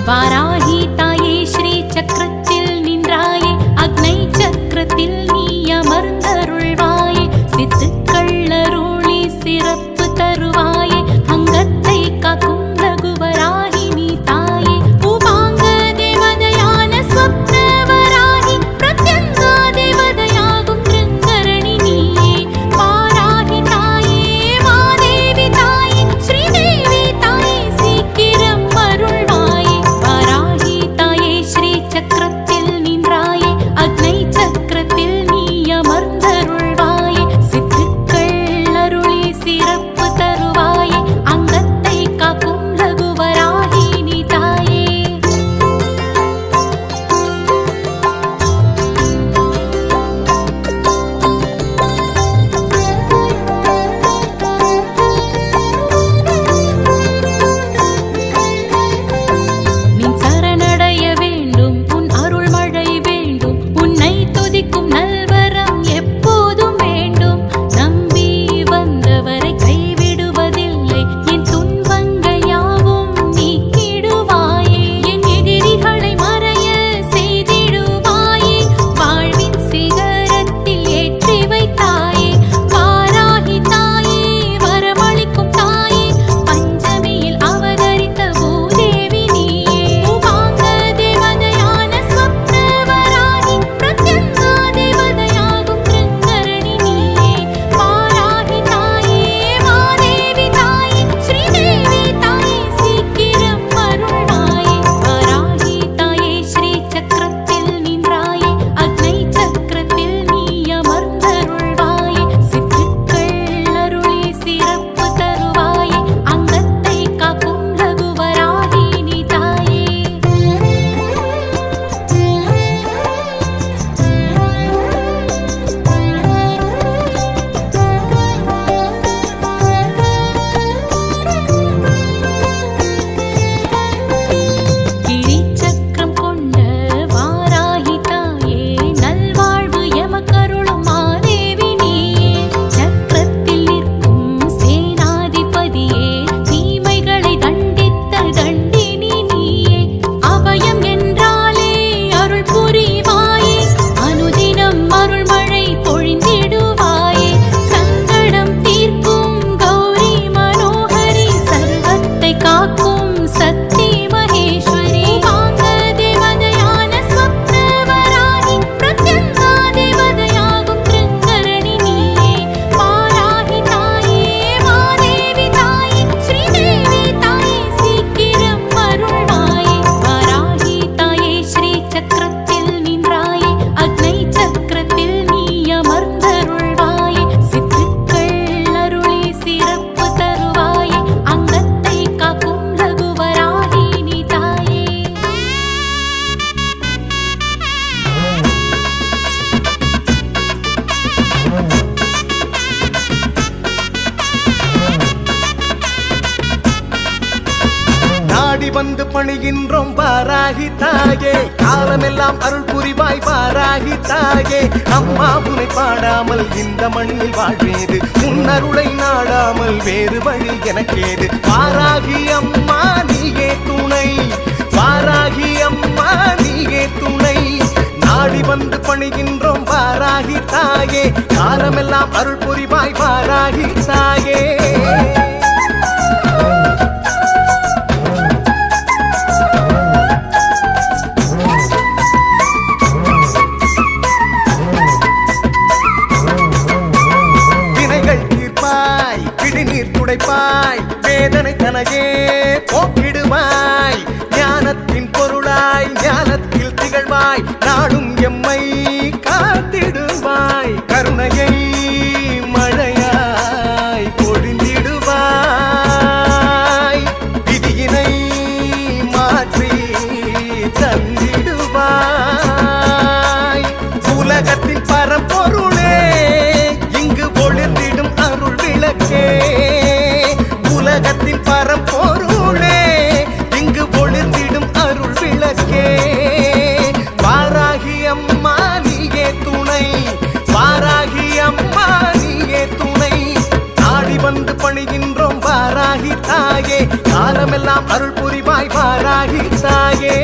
வாராகி தாயே ஸ்ரீ சக்கரத்தில் நின்றாயே அக்னை சக்கரத்தில் நீ அமர்ந்தருள்வாயே சித்துக்கள் அருளி சிறப்பு தருவாயே அங்கத்தை காக்கும் ரகுவராகி நீ தாயே உபாங்க தேவதையான ஸ்வப்னவராகி பிரத்யங்கா தேவதையாகும் திருங்கரணி நீயே வாராகி தாயே மாதேவி தாயே ஸ்ரீதேவி தாயே சீக்கிரம் அருள்வாயே சக்கரத்தில் நின்றாயே அக்னை சக்கரத்தில் நீ அமர்ந்தருள்வாயே சித்துக்கள் அருளி சிறப்பு தருவாயே அங்கத்தை காக்கும் ரகுவராகி நீ தாயே நீ சரணடைய வேண்டும் உன் அருள் மழை வேண்டும் உன்னை துதிக்கும் நல்வரம் எப்போதும் வேண்டும் நம்பி வந்தவரை கைவிடுவதில்லை என் துன்பங்கள் யாவும் நீக்கிடுவாயே என் எதிரிகளை மறைய செய்திடுவாயே வாழ்வின் சிகரத்தில் ஏற்றி வைத்தாயே வாராகி தாயே வரமளிக்கும் தாயே பஞ்சமியில் அவதரித்த பூதேவி நீயே உபாங்க தேவதையான ஸ்வப்னவராகி பிரத்யங்கா தேவதையாகும் திருங்கரணி நீயே வாராகி தாயே மாதேவி தாயே ஸ்ரீதேவி தாயே சீக்கிரம் அருள்வாயே வாராகி தாயே ஸ்ரீ சக்கரத்தில் நின்றாயே அக்னை சக்கரத்தில் நீ அமர்ந்தருள்வாயே சித்துக்கள் அருளி சிறப்பு தருவாயே அங்கத்தை காக்கும் ரகுவராகி நீ தாயே கிரி சக்கரம் கொண்ட வாராகி தாயே நல்வாழ்வு எமக்கருளும் மாதேவி நீயே சக்கரத்தில் நிற்கும் சேனாதிபதியே தீமைகளை தண்டித்த தண்டினி நீயே அபயம் என்றாலே அருள் புரிவாயே அனுதினம் அருள் மழை பொழிந்திடுவாயே சங்கடம் தீர்க்கும் கௌரி மனோகரி சர்வத்தை காக்கும் சக்தி மகேஸ்வரி உபாங்க தேவதையான ஸ்வப்னவராகி பிரத்யங்கா தேவதையாகும் திருங்கரணி நீயே வாராகி தாயே மாதேவி தாயே ஸ்ரீதேவி தாயே சீக்கிரம் அருள்வாயே வாராகி தாயே ஸ்ரீ சக்கரத்தில் நின்றாயே அக்னை சக்கரத்தில் நீ அமர்ந்தருள்வாயே சித்துக்கள் அருளி சிறப்பு தருவாயே அங்கத்தை காக்கும் ரகுவராகி நீ தாயே நாடி வந்து பணிகின்றோம் வாராகி தாயே காலமெல்லாம் அருள் புரிவாய் வாராகி தாயே அம்மா உனை பாடாமல் இந்த மண்ணில் வாழ்வேது உன்னருளை நாடாமல் வேறு வழி எனக்கேது வாராகி அம்மா நீயே துணை வாராகி அம்மா நீயே துணை நாடி வந்து பணிகின்றோம் வாராகி தாயே காலமெல்லாம் அருள் புரிவாய் வாராகி தாயே வினைகள் தீர்ப்பாய் பிடிநீர் துடைப்பாய் வேதனை தனையே போக்கிடுவாய் ஞானத்தின் பொருளாய் ஞானத்தில் திகழ்வாய் நாடும் எம்மை காத்திடுவாய் கருணையை மழையாய் பொழி விளக்கே வாராகி அம்மா நீயே துணை வாராகி அம்மா நீயே துணை நாடி வந்து பணிகின்றோம் வாராகி தாயே காலமெல்லாம் அருள் புரிவாய் வாராகி தாயே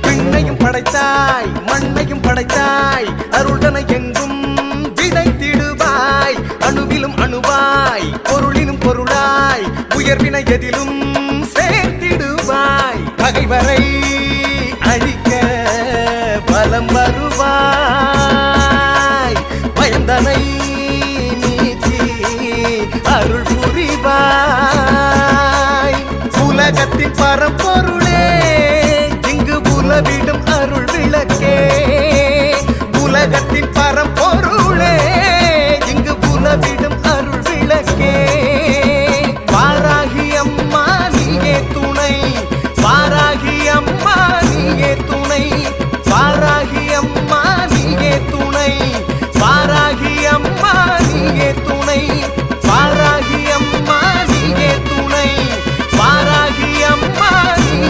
விண்ணையும் படைத்தாய் மண்ணையும் படைத்தாய் அருள்தனை எங்கும் விதைத்திடுவாய் அணுவிலும் அணுவாய் பொருளினும் பொருளாய் உயர்வினை எதிலும் சேர்த்திடுவாய் பகைவரை அழிக்க பலம் வருவாய் பயந்தனை நீக்கி அருள் புரிவாய் உலகத்தின் பரம்பொருளே இங்கு உலவிடும் அருள் விளக்கே உலகத்தின் பரம்பொருளே இங்கு உலவிடும் அருள் விளக்கே வாராகி அம்மா நீயே துணை வாராகி அம்மா நீயே துணை வாராகி அம்மா நீயே துணை வாராகி அம்மா நீயே துணை வாராகி அம்மா நீயே துணை வாராகி அம்மா நீயே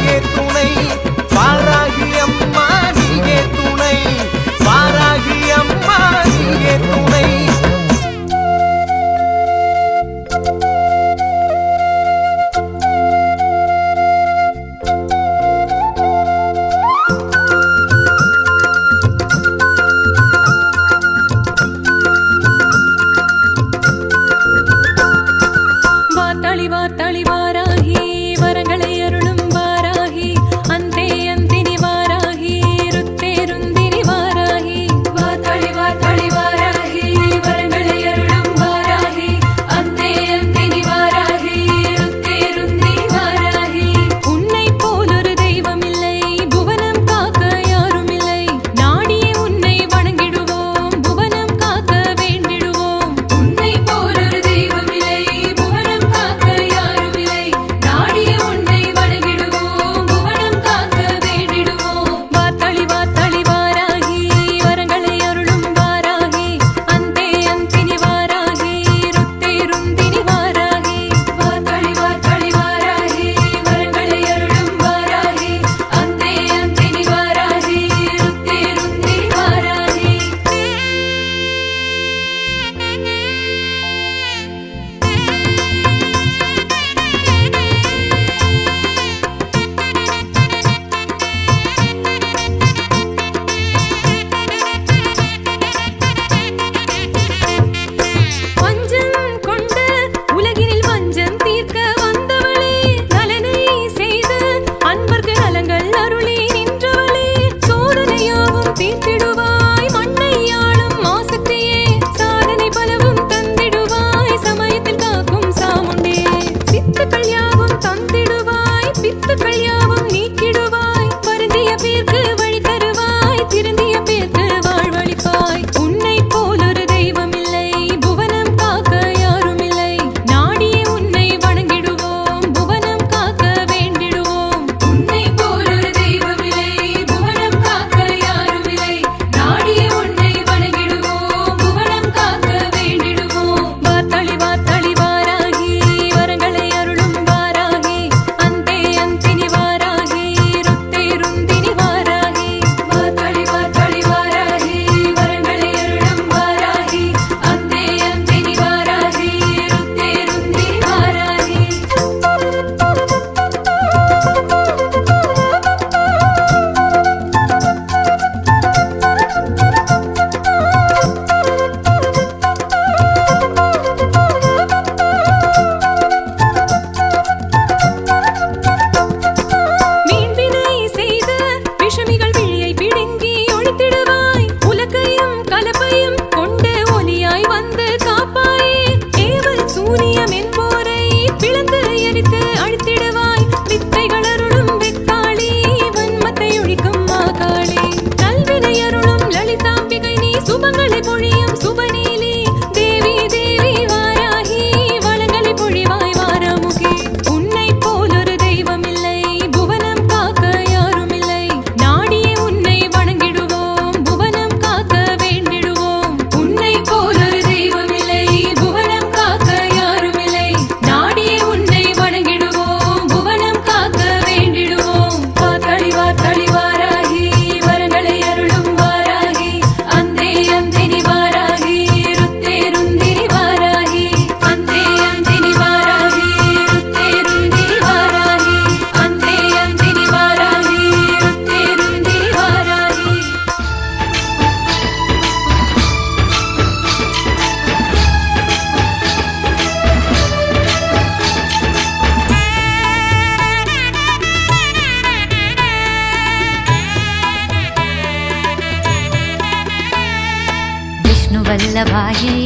வல்லபாயே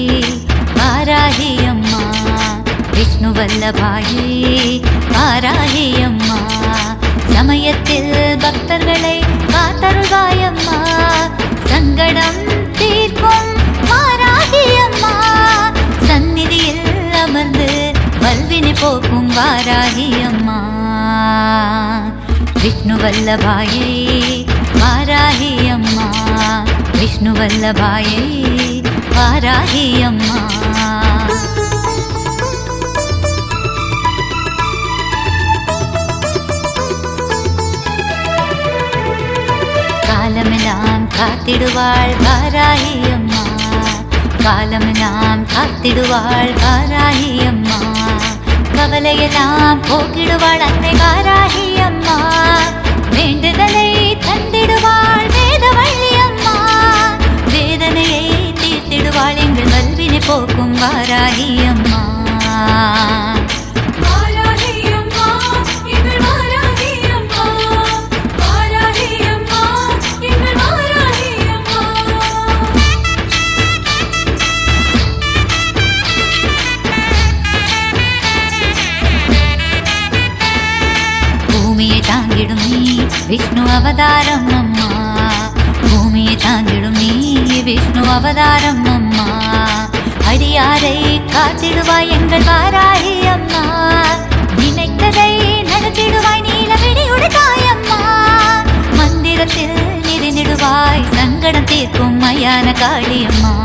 வாராகி அம்மா, விஷ்ணு வல்லபாயே வாராகி அம்மா, சமயத்தில் பக்தர்களை காத்தருள்வாயம்மா, சங்கடம் தீர்க்கும் வாராகி அம்மா, சந்நிதியில் அமர்ந்து வல்வினை போக்கும் வாராகி அம்மா, விஷ்ணு வல்லபாயே வாராகி அம்மா, விஷ்ணு வல்லபாயே வாராகி அம்மா. காலமெல்லாம் காத்திடுவாள் வாராகி அம்மா, காலமெல்லாம் காத்திடுவாள் வாராகி அம்மா, கவலையெல்லாம் போக்கிடுவாள் அன்னை வாராகி அம்மா, வேண்டுதலை தந்திடுவாள் வேதவள்ளி அம்மா, வேதனையை தீர்த்திடுவாள் எங்கள் வல்வினை போக்கும் வாராகி அம்மா. பூமியை தாங்கிடும் நீ விஷ்ணு அவதாரம் அம்மா, பூமியை தாங்கிடும் நீ விஷ்ணு அவதாரம் அம்மா, அடியாரை காத்திடுவாய் எங்கள் வாராகி அம்மா, நினைத்ததை நடத்திடுவாய் நீலவிடி உடுத்தாய் அம்மா, மந்திரத்தில் நிறைந்திடுவாய் சங்கடம் தீர்க்கும் மயான காளி அம்மா.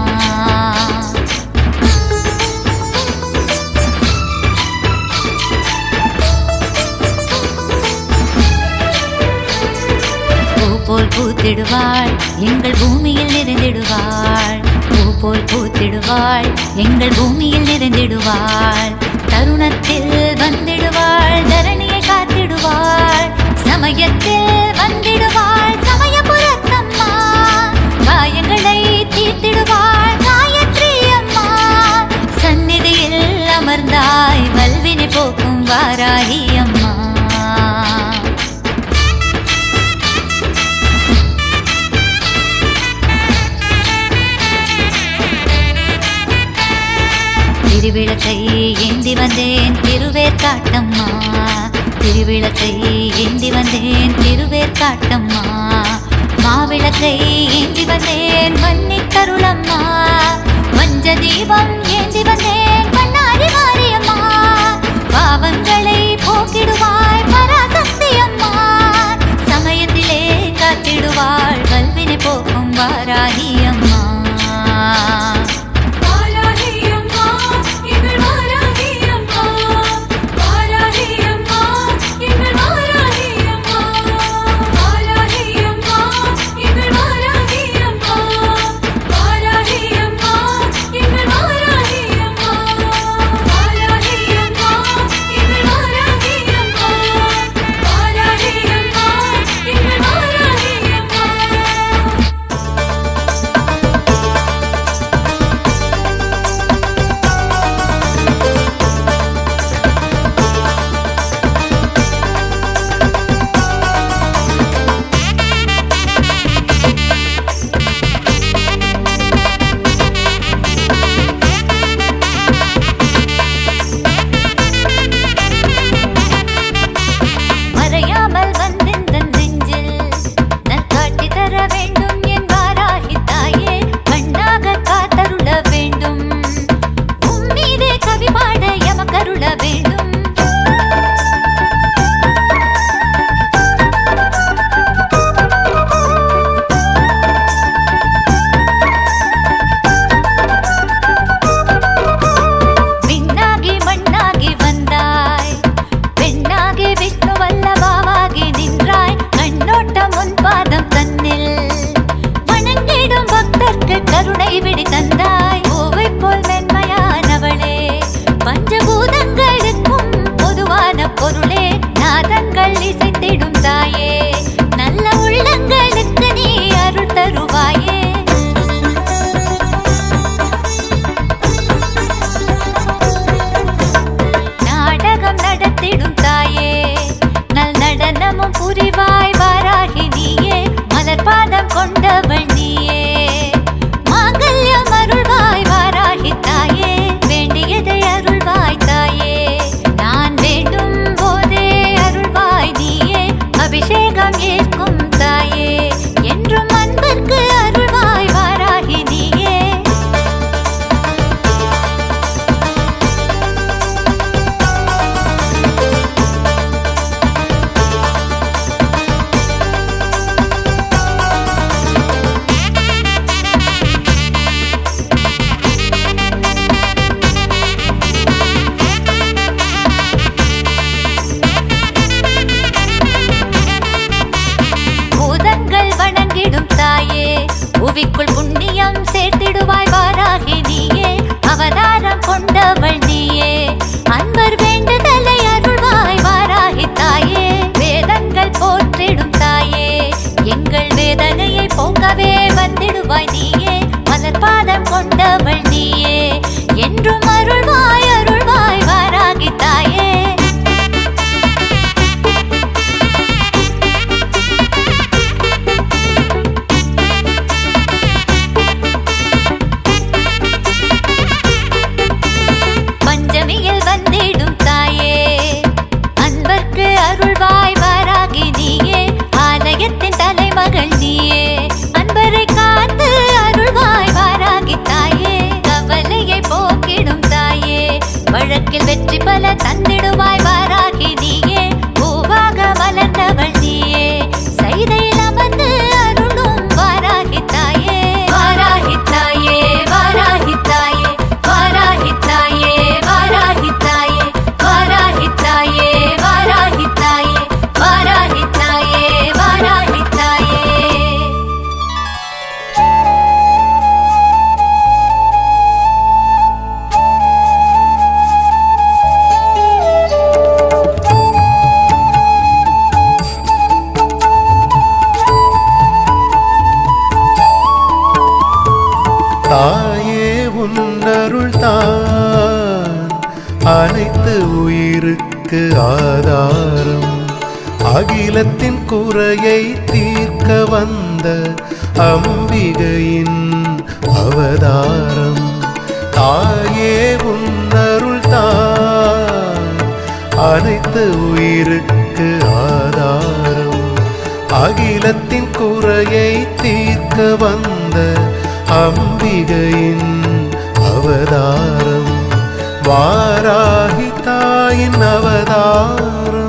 போல் பூத்திடுவாள் எங்கள் பூமியில் நிறைந்திடுவாள், பூ போல் பூத்திடுவாள் எங்கள் பூமியில் நிறைந்திடுவாள், தருணத்தில் வந்திடுவாள் தரணியை காத்திடுவாள், சமயத்தில் வந்திடுவாள் சமயபுரத்தம்மா, காயங்களை தீர்த்திடுவாள் காயத்ரி அம்மா, சந்நிதியில் அமர்ந்தாய் வல்வினை போக்கும் வாராகி அம்மா. திருவிளக்கை ஏந்தி வந்தேன் திருவேற்காட்டம்மா, திருவிளக்கை ஏந்தி வந்தேன் திருவேற்காட்டம்மா, மாவிளக்கை ஏந்தி வந்தேன் மன்னித்தருளம்மா, மஞ்ச தீபம் ஏந்தி வந்தேன் பண்ணாரி மாரியம்மா, பாவங்களை போக்கிடுவாய் பராசக்தி அம்மா, சமயத்திலே காத்திடுவாள் வல்வினை போக்கும் வாராகி அம்மா. விஷ்ணு வல்லபாவாகி நின்றாய் கண்ணோட்டம் உன் பாதம் தன்னில் தருவாய் நீயே மலர் பாதம் கொண்டவள் நீயே என்றும் அருள்வாய் அருள்வாய் வாராகி தாயே பஞ்சமியில் வந்திடும் தாயே அன்பர்க்கு அருள்வாய் வாராகி நீயே ஆலயத்தின் தலைமகள் நீயே அன்பரை காத்து அருள்வாய் வாராகி தாயே கவலையை போக்கிடும் தாயே வழக்கில் வெற்றி பல தந்திடுவாய் வாராகி நீயே பூவாக மலர்ந்தவள் நீயே சைதையில் அமர்ந்து அருளும் வாராகி தாயே வாராகி தாயே வாராகி தாயே வாராகி தாயே வாராகி தாயே வாராகி தாயே வாராகி தாயே வாராகி தாயே வாராகி தாயே தாயே உன்னருள் தான் அனைத்து உயிருக்கு ஆதாரம் அகிலத்தின் குறையை தீர்க்க வந்த அம்பிகையின் அவதாரம் தாயே உன்னருள் தான் அனைத்து உயிருக்கு ஆதாரம் அகிலத்தின் குறையை தீர்க்க வந்த அம்பிகையின் அவதாரம் வாராகி தாயின் அவதாரம்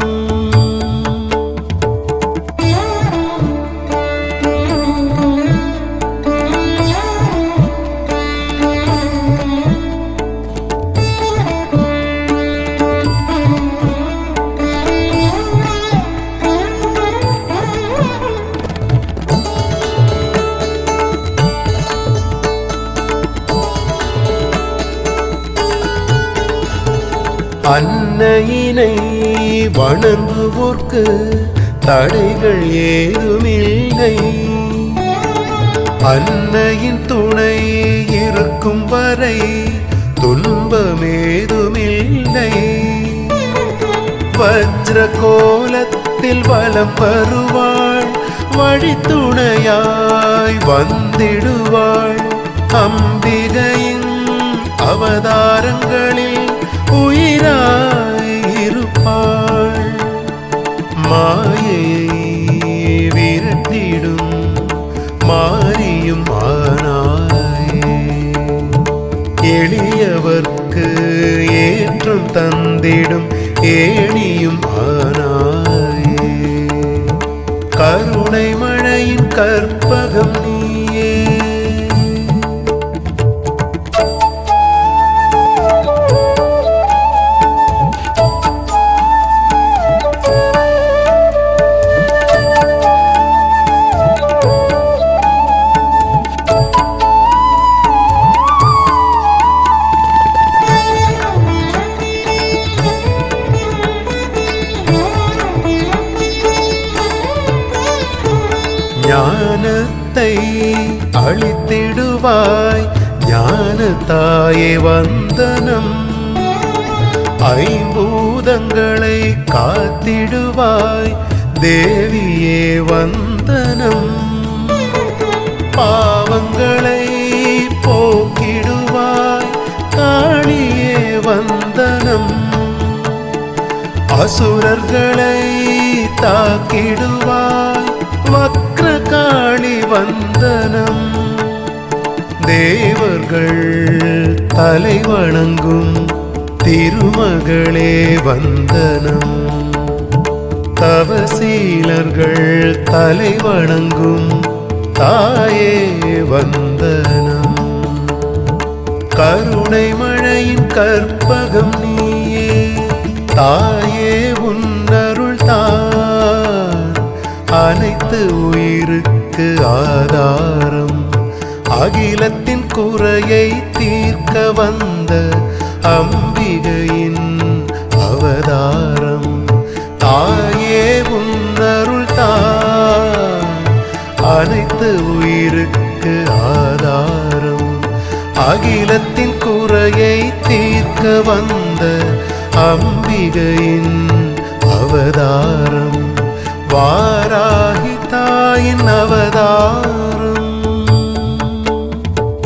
அன்னையினை வணங்குவோர்க்கு தடைகள் ஏதுமில்லை அன்னையின் துணை இருக்கும் வரை துன்பமேதுமில்லை வஜ்ர கோலத்தில் வலம் வருவாள் வழித்துணையாய் வந்திடுவாள் அம்பிகையின் அவதாரங்களில் உயிராயிருப்பாள் மாயையை விரட்டிடும் மாரியும் ஆனாயே எளியவர்க்கு ஏற்றம் தந்திடும் ஏணியும் ஆனாயே கருணை மழையின் கற்பகம் நீயே ஞானத்தை அளித்திடுவாய் ஞான தாயே வந்தனம் ஐம்பூதங்களை காத்திடுவாய் தேவியே வந்தனம் பாவங்களை போக்கிடுவாய் காளியே வந்தனம் அசுரர்களை தாக்கிடுவாய் வக்ர காளி வந்தனம் தேவர்கள் தலை வணங்கும் திருமகளே வந்தனம் தவசீலர்கள் தலை வணங்கும் தாயே வந்தனம் கருணை மழையின் கற்பகம் நீயே தாயே உன்னருள் தான் அனைத்து உயிருக்கு ஆதாரம் அகிலத்தின் குறையை தீர்க்க வந்த அம்பிகையின் அவதாரம் தாயே உன்னருள் தான் அனைத்து உயிருக்கு எனக்கு ஆதாரம். அகிலத்தின் குறையை தீர்க்க வந்த அம்பிகையின் அவதாரம், வாராகி தாயின் அவதாரம்.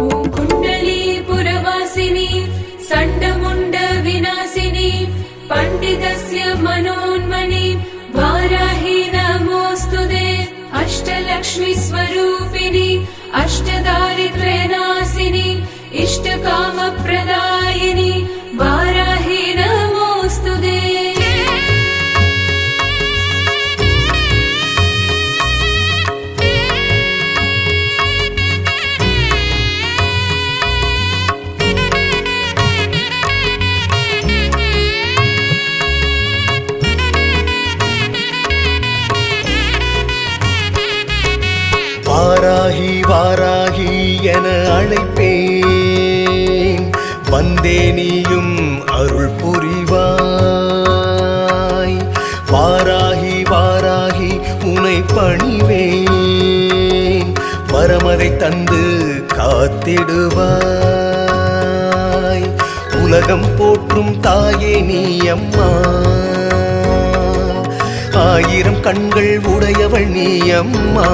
ஓம் குண்டலி புரவாசினி சண்டமுண்ட விநாசினி பண்டிதஸ்ய மனோன்மணி வாராஹி நமோஸ்துதே. அஷ்டலக்ஷ்மி ஸ்வரூபிணி அஷ்டதாரித்ர்யநாசினி இஷ்டகாம பிரதாயினி வாராஹி நமோஸ்துதே. வாராகி வாராகி என அழைப்பேன், வந்தே நீயும் அருள் புரிவாய். வாராகி வாராகி உனை பணிவேன், வரமதை தந்து காத்திடுவாய். உலகம் போற்றும் தாயே நீ அம்மா, ஆயிரம் கண்கள் உடையவள் நீ அம்மா.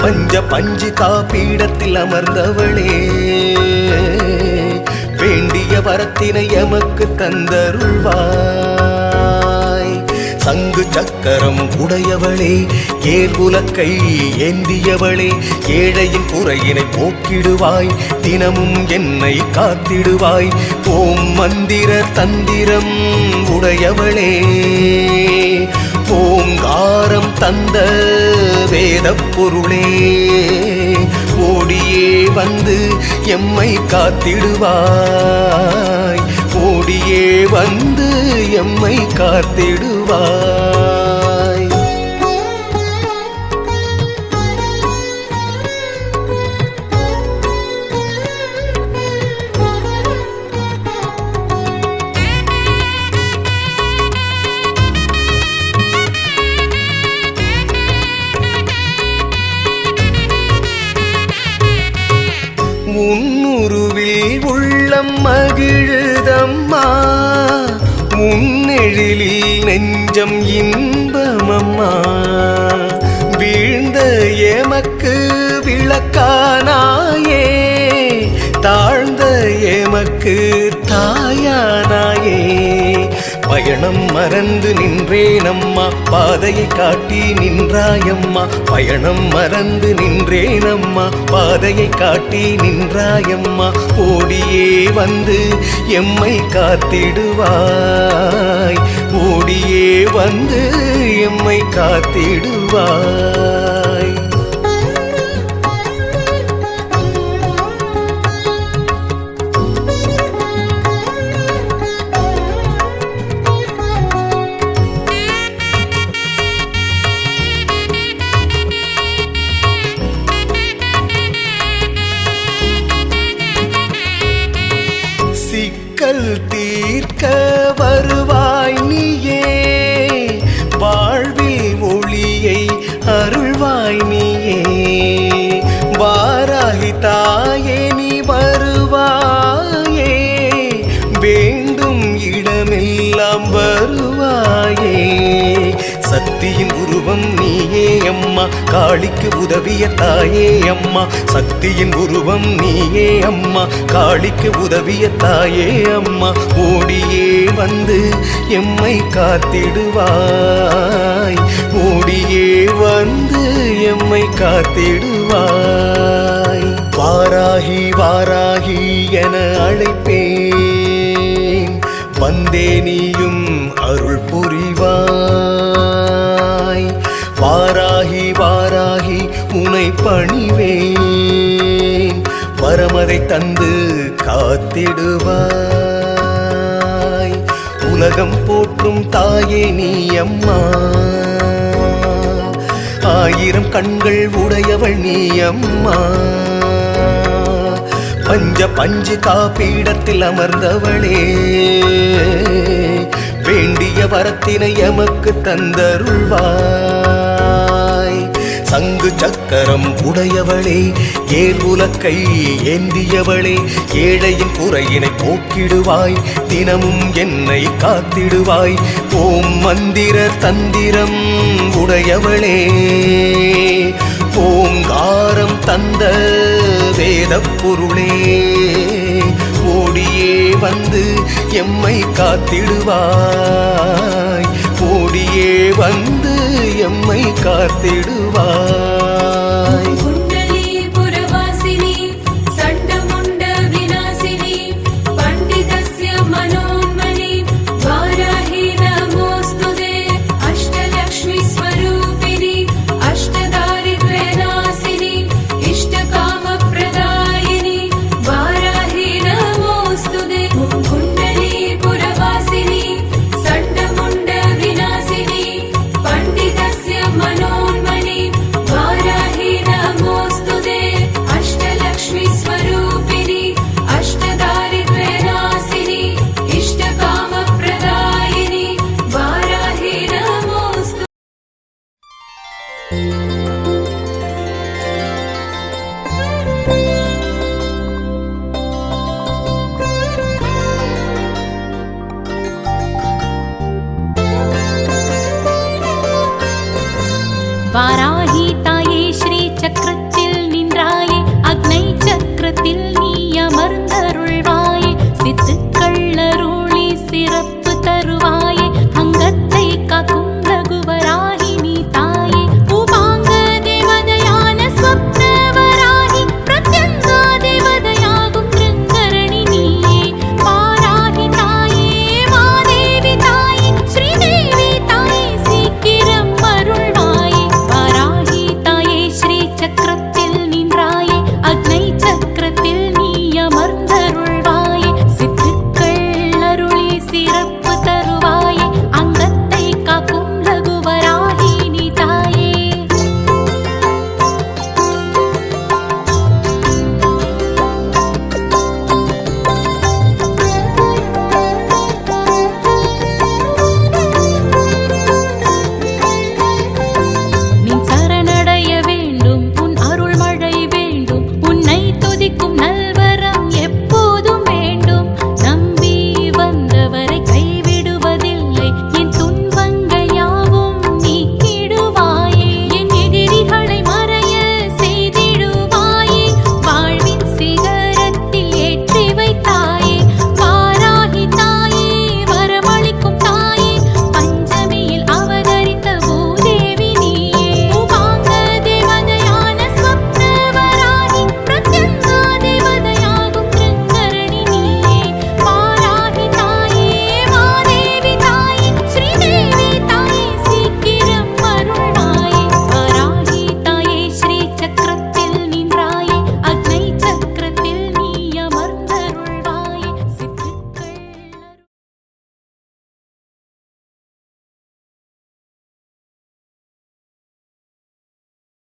பஞ்ச பஞ்சிகா பீடத்தில் அமர்ந்தவளே, வேண்டிய வரத்தினை எமக்கு தந்தருள்வாய். சங்கு சக்கரம் உடையவளே, ஏர்குலக்கை ஏந்தியவளே, ஏழையின் குறையினை போக்கிடுவாய், தினமும் என்னை காத்திடுவாய். ஓம் மந்திர தந்திரம் உடையவளே, ஓங்காரம் தந்த வேதப் பொருளே, ஓடியே வந்து எம்மை காத்திடுவாய், ஓடியே வந்து எம்மை காத்திடுவாய். உன்னுருவில் உள்ளம் மகிழுதம்மா, உன்னெழிலில் நெஞ்சம் இன்பமம்மா. வீழ்ந்த எமக்கு விளக்கானாயே, தாழ்ந்த எமக்கு தாயானாயே. பயணம் மறந்து நின்றேனம்மா, பாதையை காட்டி நின்றாயம்மா. பயணம் மறந்து நின்றேனம்மா, பாதையை காட்டி நின்றாயம்மா. ஓடியே வந்து எம்மை காத்திடுவாய், ஓடியே வந்து எம்மை காத்திடுவாய். சிக்கல் தீர்க்க வருவாய் நீயே, வாழ்வில் ஒளியை அருள்வாய் நீயே. வாராகி தாயே நீ வருவாயே, வேண்டும் இடமெல்லாம் வருவாயே. சக்தியின் உருவம் நீயே அம்மா, காளிக்கு உதவிய தாயே அம்மா. சக்தியின் உருவம் நீயே அம்மா, காளிக்கு உதவிய தாயே அம்மா. ஓடியே வந்து எம்மை காத்திடுவாய், ஓடியே வந்து எம்மை காத்திடுவாய். வாராகி வாராகி என அழைப்பேன், வந்தே நீயும் அருள் புரிவாய். வாராகி வாராகி உனை பணிவேன், வரமதை தந்து காத்திடுவாய். உலகம் போற்றும் தாயே நீ அம்மா, ஆயிரம் கண்கள் உடையவள் நீ அம்மா. பஞ்ச பஞ்சிகா பீடத்தில் அமர்ந்தவளே, வேண்டிய வரத்தினை எமக்கு தந்தருள்வாய். சங்க சங்கு சக்கரம் உடையவளே ஏர் உலக்கை ஏந்தியவளே ஏழையின் குறையினை போக்கிடுவாய் தினமும் என்னை காத்திடுவாய் ஓம் மந்திர தந்திரம் உடையவளே ஓங்காரம் தந்த வேதப் பொருளே ஓடியே வந்து எம்மை காத்திடுவாய் ஓடியே வந்து எம்மை காத்திடுவாய்